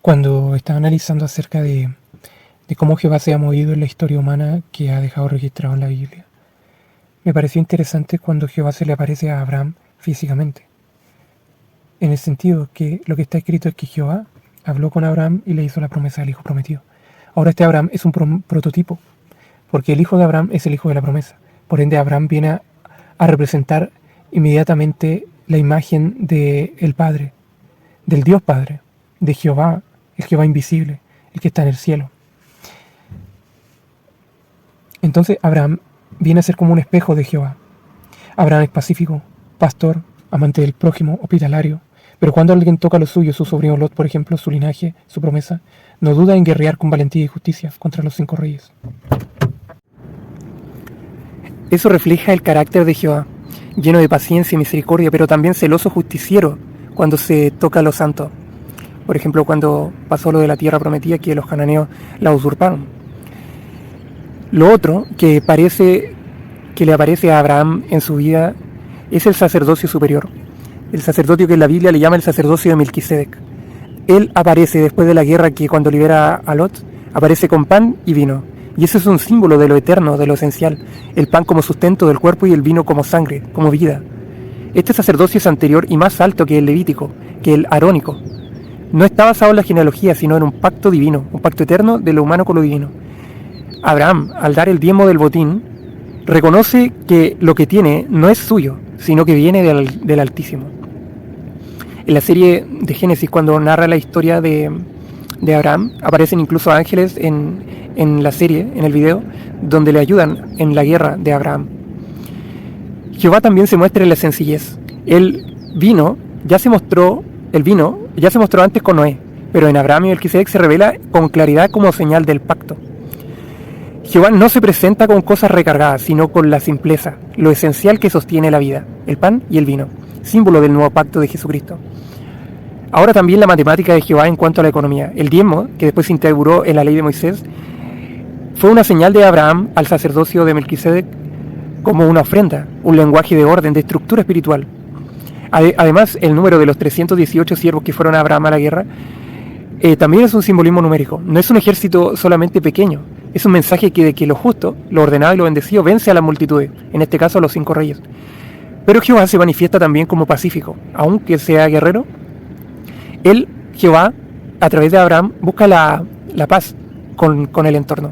Cuando estaba analizando acerca de cómo Jehová se ha movido en la historia humana que ha dejado registrado en la Biblia, me pareció interesante cuando Jehová se le aparece a Abraham físicamente, en el sentido que lo que está escrito es que Jehová habló con Abraham y le hizo la promesa del hijo prometido. Ahora este Abraham es un prototipo, porque el hijo de Abraham es el hijo de la promesa. Por ende, Abraham viene a representar inmediatamente la imagen del Padre, del Dios Padre, de Jehová, el Jehová invisible, el que está en el cielo. Entonces Abraham viene a ser como un espejo de Jehová. Abraham es pacífico, pastor, amante del prójimo, hospitalario, pero cuando alguien toca lo suyo, su sobrino Lot, por ejemplo, su linaje, su promesa, no duda en guerrear con valentía y justicia contra los 5 reyes. Eso refleja el carácter de Jehová, lleno de paciencia y misericordia, pero también celoso justiciero cuando se toca a los santos. Por ejemplo, cuando pasó lo de la tierra prometida, que los cananeos la usurparon. Lo otro que le aparece a Abraham en su vida es el sacerdocio superior. El sacerdocio que la Biblia le llama el sacerdocio de Melquisedec. Él aparece después de la guerra, que cuando libera a Lot, aparece con pan y vino. Y eso es un símbolo de lo eterno, de lo esencial. El pan como sustento del cuerpo y el vino como sangre, como vida. Este sacerdocio es anterior y más alto que el levítico, que el arónico. No está basado en la genealogía, sino en un pacto divino, un pacto eterno de lo humano con lo divino. Abraham, al dar el diezmo del botín, reconoce que lo que tiene no es suyo, sino que viene del Altísimo. En la serie de Génesis, cuando narra la historia de Abraham, aparecen incluso ángeles en la serie, en el video, donde le ayudan en la guerra de Abraham. Jehová también se muestra en la sencillez. El vino ya se mostró antes con Noé, pero en Abraham y Melquisedec se revela con claridad como señal del pacto. Jehová no se presenta con cosas recargadas, sino con la simpleza, lo esencial que sostiene la vida, el pan y el vino, símbolo del nuevo pacto de Jesucristo. Ahora también la matemática de Jehová en cuanto a la economía. El diezmo, que después se integró en la ley de Moisés, fue una señal de Abraham al sacerdocio de Melquisedec como una ofrenda, un lenguaje de orden, de estructura espiritual. Además, el número de los 318 siervos que fueron a Abraham a la guerra también es un simbolismo numérico. No es un ejército solamente pequeño, es un mensaje de que lo justo, lo ordenado y lo bendecido vence a las multitudes, en este caso a los 5 reyes. Pero Jehová se manifiesta también como pacífico, aunque sea guerrero. Jehová, a través de Abraham, busca la paz con el entorno.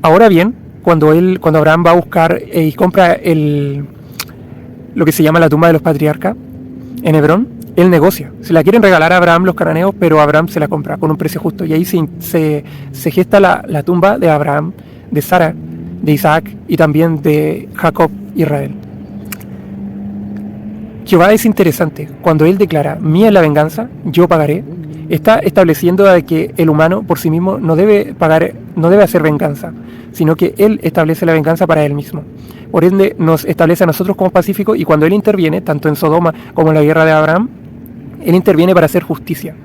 Ahora bien, cuando Abraham va a buscar y compra lo que se llama la tumba de los patriarcas en Hebrón, él negocia. Se la quieren regalar a Abraham los cananeos, pero Abraham se la compra con un precio justo. Y ahí se gesta la tumba de Abraham, de Sara, de Isaac y también de Jacob, Israel. Jehová es interesante. Cuando él declara, mía es la venganza, yo pagaré, está estableciendo de que el humano por sí mismo no debe hacer venganza, sino que él establece la venganza para él mismo. Por ende, nos establece a nosotros como pacíficos, y cuando él interviene, tanto en Sodoma como en la guerra de Abraham, él interviene para hacer justicia,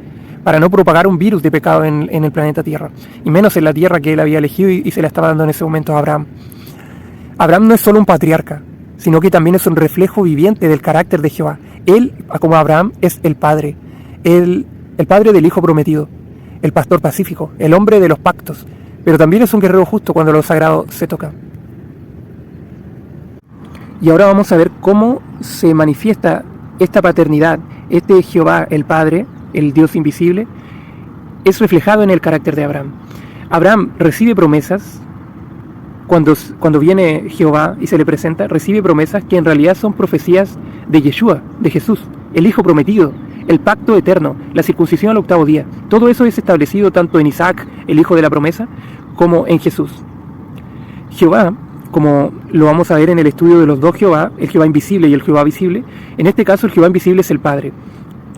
para no propagar un virus de pecado en el planeta Tierra, y menos en la tierra que él había elegido y se la estaba dando en ese momento a Abraham. Abraham no es solo un patriarca, sino que también es un reflejo viviente del carácter de Jehová. Él, como Abraham, es el padre, el padre del hijo prometido, el pastor pacífico, el hombre de los pactos, pero también es un guerrero justo cuando lo sagrado se toca. Y ahora vamos a ver cómo se manifiesta esta paternidad, este Jehová, el Padre, el Dios invisible, es reflejado en el carácter de Abraham. Abraham recibe promesas. Cuando viene Jehová y se le presenta, recibe promesas que en realidad son profecías de Yeshua, de Jesús, el Hijo prometido, el pacto eterno, la circuncisión al 8º día. Todo eso es establecido tanto en Isaac, el hijo de la promesa, como en Jesús. Jehová, como lo vamos a ver en el estudio de los dos Jehová, el Jehová invisible y el Jehová visible, en este caso el Jehová invisible es el Padre,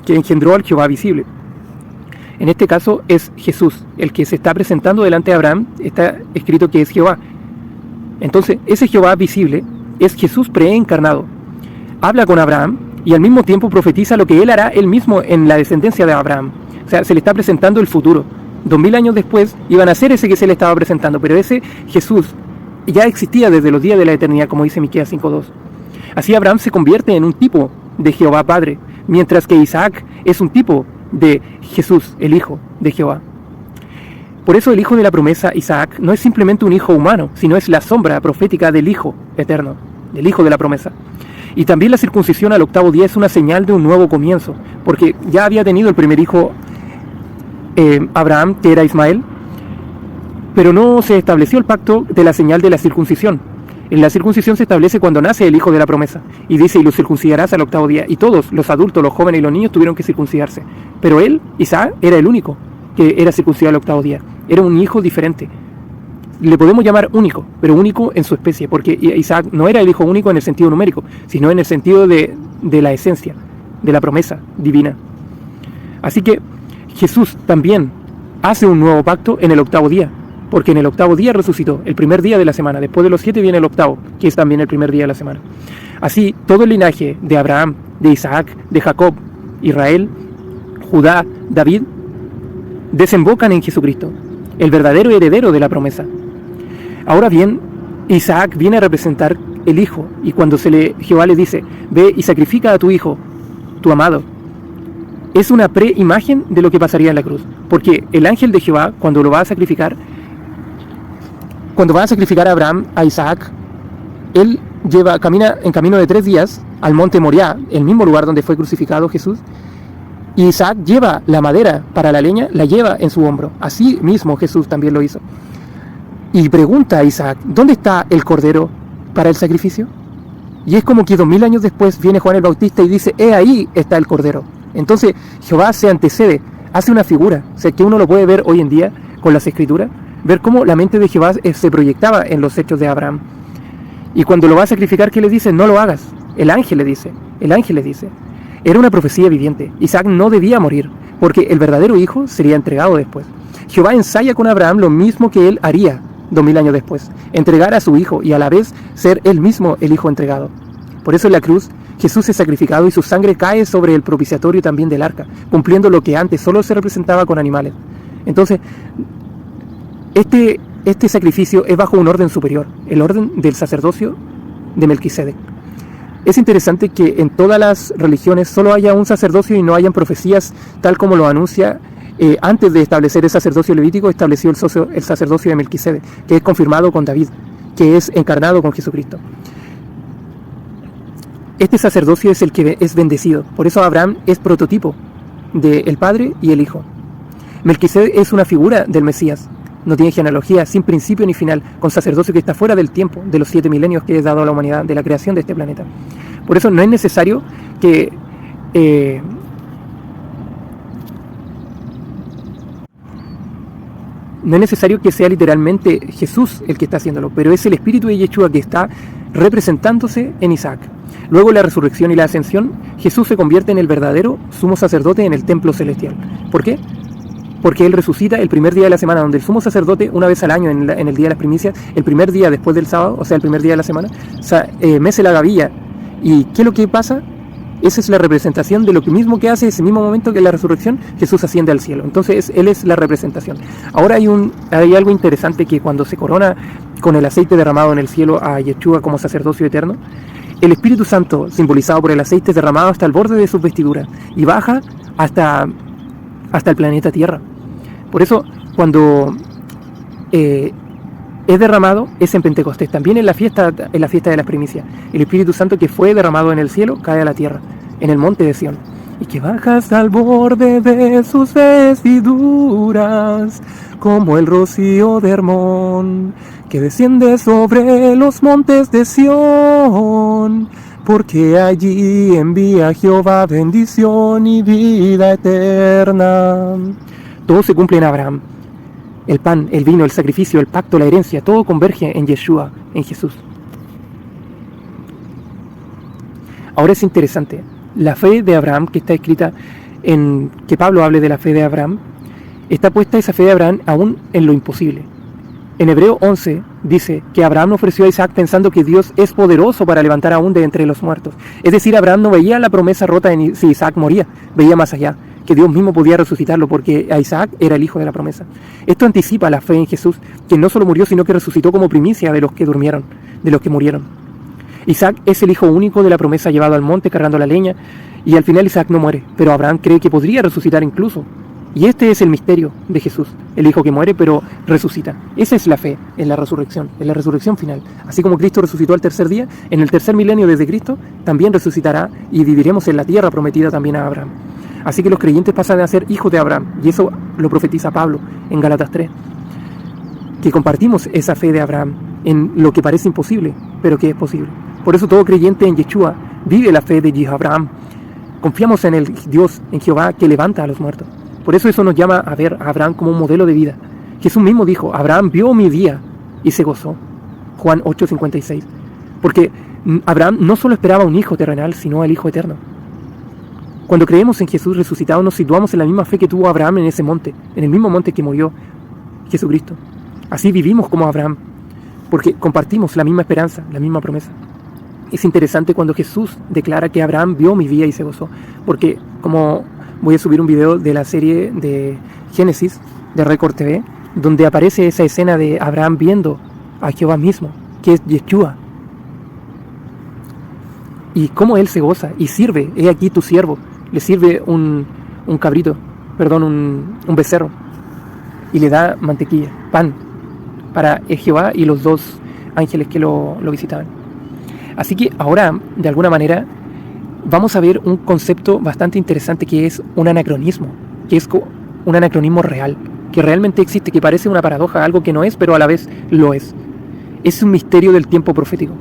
que engendró al Jehová visible. En este caso es Jesús, el que se está presentando delante de Abraham, está escrito que es Jehová. Entonces, ese Jehová visible es Jesús preencarnado. Habla con Abraham y al mismo tiempo profetiza lo que él hará él mismo en la descendencia de Abraham. O sea, se le está presentando el futuro. 2000 años después iban a ser ese que se le estaba presentando, pero ese Jesús ya existía desde los días de la eternidad, como dice Miqueas 5:2. Así Abraham se convierte en un tipo de Jehová Padre, mientras que Isaac es un tipo de Jesús, el Hijo de Jehová. Por eso el hijo de la promesa, Isaac, no es simplemente un hijo humano, sino es la sombra profética del Hijo eterno, del Hijo de la promesa. Y también la circuncisión al 8º día es una señal de un nuevo comienzo, porque ya había tenido el primer hijo Abraham, que era Ismael, pero no se estableció el pacto de la señal de la circuncisión. En la circuncisión se establece cuando nace el hijo de la promesa, y dice, y lo circuncidarás al 8º día. Y todos, los adultos, los jóvenes y los niños, tuvieron que circuncidarse. Pero él, Isaac, era el único que era circuncidado al 8º día. Era un hijo diferente. Le podemos llamar único, pero único en su especie, porque Isaac no era el hijo único en el sentido numérico, sino en el sentido de la esencia, de la promesa divina. Así que Jesús también hace un nuevo pacto en el 8º día, porque en el 8º día resucitó, el primer día de la semana. Después de los 7 viene el 8º, que es también el primer día de la semana. Así, todo el linaje de Abraham, de Isaac, de Jacob, Israel, Judá, David, desembocan en Jesucristo, el verdadero heredero de la promesa. Ahora bien, Isaac viene a representar el hijo, y cuando Jehová le dice, ve y sacrifica a tu hijo, tu amado, es una preimagen de lo que pasaría en la cruz, porque el ángel de Jehová, cuando va a sacrificar a Abraham, a Isaac, él camina en camino de 3 días al monte Moriah, el mismo lugar donde fue crucificado Jesús, y Isaac lleva la madera para la leña, la lleva en su hombro. Así mismo Jesús también lo hizo. Y pregunta a Isaac, ¿dónde está el cordero para el sacrificio? Y es como que 2000 años después viene Juan el Bautista y dice, ahí está el cordero. Entonces Jehová se antecede, hace una figura, o sea que uno lo puede ver hoy en día con las escrituras, ver cómo la mente de Jehová se proyectaba en los hechos de Abraham. Y cuando lo va a sacrificar, ¿qué le dice? No lo hagas. El ángel le dice. Era una profecía viviente. Isaac no debía morir, porque el verdadero hijo sería entregado después. Jehová ensaya con Abraham lo mismo que él haría 2000 años después, entregar a su hijo y a la vez ser él mismo el hijo entregado. Por eso en la cruz Jesús es sacrificado y su sangre cae sobre el propiciatorio también del arca, cumpliendo lo que antes solo se representaba con animales. Entonces, este sacrificio es bajo un orden superior, el orden del sacerdocio de Melquisedec. Es interesante que en todas las religiones solo haya un sacerdocio y no hayan profecías tal como lo anuncia. Antes de establecer el sacerdocio levítico, estableció el sacerdocio de Melquisedec, que es confirmado con David, que es encarnado con Jesucristo. Este sacerdocio es el que es bendecido. Por eso Abraham es prototipo del Padre y el Hijo. Melquisedec es una figura del Mesías. No tiene genealogía, sin principio ni final, con sacerdocio que está fuera del tiempo, de los 7 milenios que es dado a la humanidad, de la creación de este planeta. Por eso no es necesario que sea literalmente Jesús el que está haciéndolo, pero es el Espíritu de Yeshua que está representándose en Isaac. Luego de la resurrección y la ascensión, Jesús se convierte en el verdadero sumo sacerdote en el templo celestial. ¿Por qué? Porque Él resucita el primer día de la semana, donde el sumo sacerdote, una vez al año en el día de las primicias, el primer día después del sábado, o sea, el primer día de la semana, mece la gavilla. ¿Y qué es lo que pasa? Esa es la representación de lo mismo que hace ese mismo momento que la resurrección, Jesús asciende al cielo. Entonces Él es la representación. Ahora hay algo interesante, que cuando se corona con el aceite derramado en el cielo a Yeshua como sacerdocio eterno, el Espíritu Santo, simbolizado por el aceite, es derramado hasta el borde de sus vestiduras y baja hasta el planeta Tierra. Por eso, cuando es derramado, es en Pentecostés, también en la fiesta de las primicias. El Espíritu Santo que fue derramado en el cielo cae a la tierra, en el monte de Sión, y que baja hasta el borde de sus vestiduras, como el rocío de Hermón, que desciende sobre los montes de Sión, porque allí envía Jehová bendición y vida eterna. Todo se cumple en Abraham. El pan, el vino, el sacrificio, el pacto, la herencia, todo converge en Yeshua, en Jesús. Ahora es interesante, la fe de Abraham, que está escrita en que Pablo hable de la fe de Abraham, está puesta esa fe de Abraham aún en lo imposible. En Hebreo 11 dice que Abraham ofreció a Isaac pensando que Dios es poderoso para levantar aún de entre los muertos. Es decir, Abraham no veía la promesa rota si Isaac moría, veía más allá, que Dios mismo podía resucitarlo, porque a Isaac era el hijo de la promesa. Esto anticipa la fe en Jesús, que no solo murió, sino que resucitó como primicia de los que durmieron, de los que murieron. Isaac es el hijo único de la promesa llevado al monte cargando la leña, y al final Isaac no muere, pero Abraham cree que podría resucitar incluso. Y este es el misterio de Jesús, el hijo que muere pero resucita. Esa es la fe en la resurrección final. Así como Cristo resucitó al tercer día, en el tercer milenio desde Cristo, también resucitará y viviremos en la tierra prometida también a Abraham. Así que los creyentes pasan a ser hijos de Abraham, y eso lo profetiza Pablo en Gálatas 3. Que compartimos esa fe de Abraham en lo que parece imposible, pero que es posible. Por eso todo creyente en Yeshua vive la fe de Abraham. Confiamos en el Dios, en Jehová, que levanta a los muertos. Por eso nos llama a ver a Abraham como un modelo de vida. Jesús mismo dijo, Abraham vio mi día y se gozó. Juan 8:56. Porque Abraham no solo esperaba un hijo terrenal, sino el hijo eterno. Cuando creemos en Jesús resucitado, nos situamos en la misma fe que tuvo Abraham en ese monte, en el mismo monte que murió Jesucristo. Así vivimos como Abraham, porque compartimos la misma esperanza, la misma promesa. Es interesante cuando Jesús declara que Abraham vio mi día y se gozó, porque como voy a subir un video de la serie de Génesis, de Record TV, donde aparece esa escena de Abraham viendo a Jehová mismo, que es Yeshua. Y cómo él se goza y sirve, he aquí tu siervo, le sirve un becerro, y le da mantequilla, pan, para Jehová y los dos ángeles que lo visitaban. Así que ahora, de alguna manera, vamos a ver un concepto bastante interesante que es un anacronismo, que es un anacronismo real, que realmente existe, que parece una paradoja, algo que no es, pero a la vez lo es. Es un misterio del tiempo profético,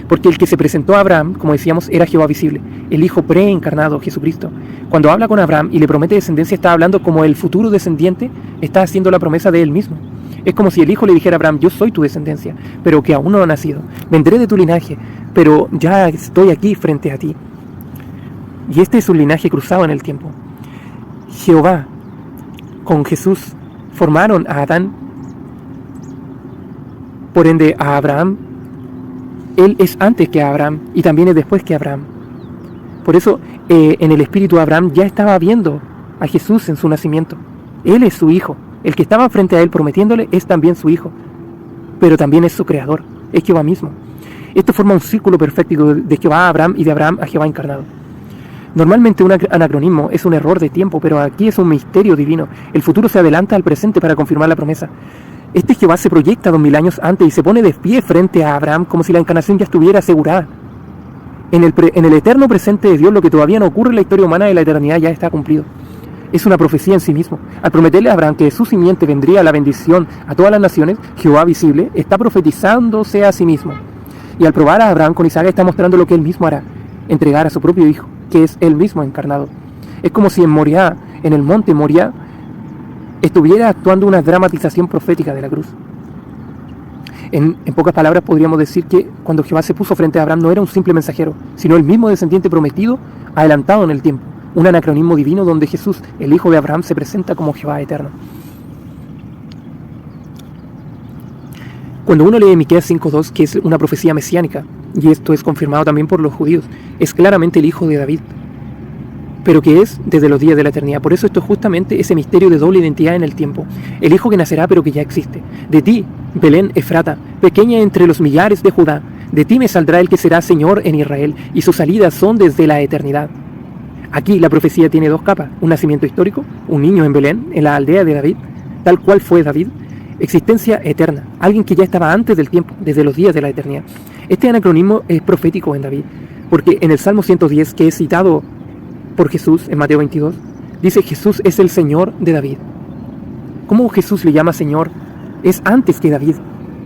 porque el que se presentó a Abraham, como decíamos, era Jehová visible, el Hijo preencarnado, Jesucristo. Cuando habla con Abraham y le promete descendencia, está hablando como el futuro descendiente, está haciendo la promesa de él mismo. Es como si el Hijo le dijera a Abraham, yo soy tu descendencia, pero que aún no ha nacido. Vendré de tu linaje, pero ya estoy aquí frente a ti. Y este es un linaje cruzado en el tiempo. Jehová con Jesús formaron a Adán, por ende a Abraham. Él es antes que Abraham y también es después que Abraham. Por eso en el espíritu Abraham ya estaba viendo a Jesús en su nacimiento. Él es su hijo. El que estaba frente a él prometiéndole es también su hijo, pero también es su creador, es Jehová mismo. Esto forma un círculo perfecto de Jehová a Abraham y de Abraham a Jehová encarnado. Normalmente un anacronismo es un error de tiempo, pero aquí es un misterio divino. El futuro se adelanta al presente para confirmar la promesa. Este Jehová se proyecta 2000 años antes y se pone de pie frente a Abraham como si la encarnación ya estuviera asegurada. En el eterno presente de Dios, lo que todavía no ocurre en la historia humana de la eternidad ya está cumplido. Es una profecía en sí mismo. Al prometerle a Abraham que de su simiente vendría la bendición a todas las naciones, Jehová visible está profetizándose a sí mismo. Y al probar a Abraham con Isaac está mostrando lo que él mismo hará, entregar a su propio hijo, que es él mismo encarnado. Es como si en Moriah, en el monte Moriah, estuviera actuando una dramatización profética de la cruz. En pocas palabras podríamos decir que cuando Jehová se puso frente a Abraham no era un simple mensajero, sino el mismo descendiente prometido, adelantado en el tiempo. Un anacronismo divino donde Jesús, el hijo de Abraham, se presenta como Jehová eterno. Cuando uno lee Miqueas 5:2, que es una profecía mesiánica, y esto es confirmado también por los judíos, es claramente el hijo de David, pero que es desde los días de la eternidad. Por eso esto es justamente ese misterio de doble identidad en el tiempo. El hijo que nacerá pero que ya existe. De ti, Belén Efrata, pequeña entre los millares de Judá, de ti me saldrá el que será Señor en Israel, y sus salidas son desde la eternidad. Aquí la profecía tiene dos capas, un nacimiento histórico, un niño en Belén, en la aldea de David, tal cual fue David, existencia eterna, alguien que ya estaba antes del tiempo, desde los días de la eternidad. Este anacronismo es profético en David, porque en el Salmo 110, que es citado por Jesús en Mateo 22, dice Jesús es el Señor de David. ¿Cómo Jesús le llama Señor? Es antes que David,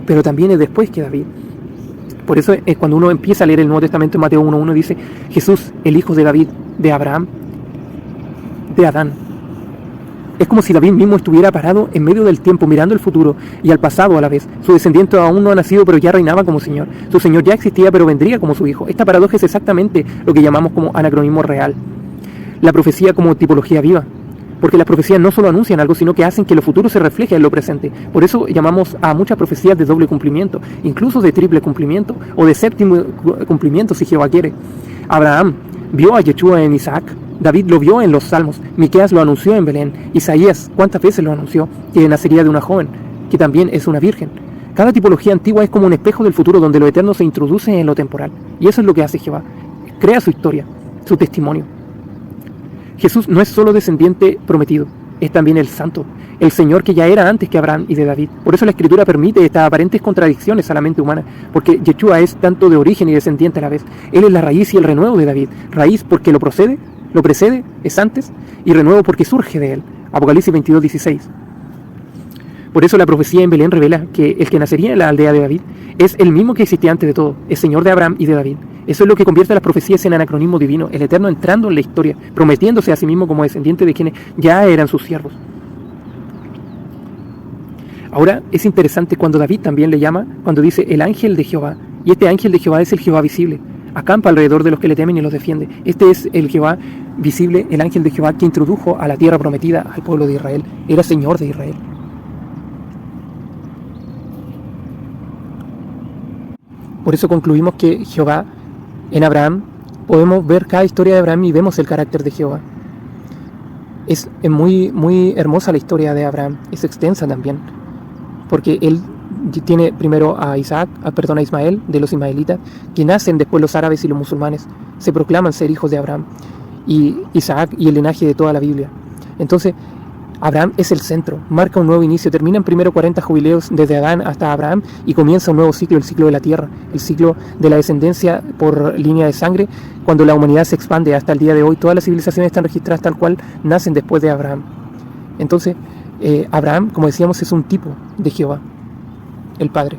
pero también es después que David. Por eso cuando uno empieza a leer el Nuevo Testamento en Mateo 1:1 dice Jesús, el hijo de David, de Abraham, de Adán. Es como si David mismo estuviera parado en medio del tiempo mirando el futuro y al pasado a la vez. Su descendiente aún no ha nacido pero ya reinaba como Señor. Su Señor ya existía pero vendría como su hijo. Esta paradoja es exactamente lo que llamamos como anacronismo real. La profecía como tipología viva. Porque las profecías no solo anuncian algo, sino que hacen que lo futuro se refleje en lo presente. Por eso llamamos a muchas profecías de doble cumplimiento, incluso de triple cumplimiento, o de séptimo cumplimiento si Jehová quiere. Abraham vio a Yeshua en Isaac, David lo vio en los Salmos, Miqueas lo anunció en Belén, Isaías, ¿cuántas veces lo anunció? Que nacería de una joven, que también es una virgen. Cada tipología antigua es como un espejo del futuro donde lo eterno se introduce en lo temporal. Y eso es lo que hace Jehová. Crea su historia, su testimonio. Jesús no es solo descendiente prometido, es también el santo, el Señor que ya era antes que Abraham y de David. Por eso la Escritura permite estas aparentes contradicciones a la mente humana, porque Yeshua es tanto de origen y descendiente a la vez. Él es la raíz y el renuevo de David. Raíz porque lo precede, es antes, y renuevo porque surge de él. Apocalipsis 22:16. Por eso la profecía en Belén revela que el que nacería en la aldea de David es el mismo que existía antes de todo, es Señor de Abraham y de David. Eso es lo que convierte a las profecías en anacronismo divino, el Eterno entrando en la historia, prometiéndose a sí mismo como descendiente de quienes ya eran sus siervos. Ahora es interesante cuando David también le llama, cuando dice el ángel de Jehová, y este ángel de Jehová es el Jehová visible, acampa alrededor de los que le temen y los defiende. Este es el Jehová visible, el ángel de Jehová que introdujo a la tierra prometida al pueblo de Israel, era Señor de Israel. Por eso concluimos que Jehová, en Abraham, podemos ver cada historia de Abraham y vemos el carácter de Jehová. Es muy, muy hermosa la historia de Abraham, es extensa también, porque él tiene primero a Ismael, de los ismaelitas, que nacen después los árabes y los musulmanes, se proclaman ser hijos de Abraham, y Isaac y el linaje de toda la Biblia. Entonces, Abraham es el centro, marca un nuevo inicio, terminan primero 40 jubileos desde Adán hasta Abraham y comienza un nuevo ciclo, el ciclo de la tierra, el ciclo de la descendencia por línea de sangre, cuando la humanidad se expande hasta el día de hoy. Todas las civilizaciones están registradas tal cual nacen después de Abraham. Entonces, Abraham, como decíamos, es un tipo de Jehová, el Padre.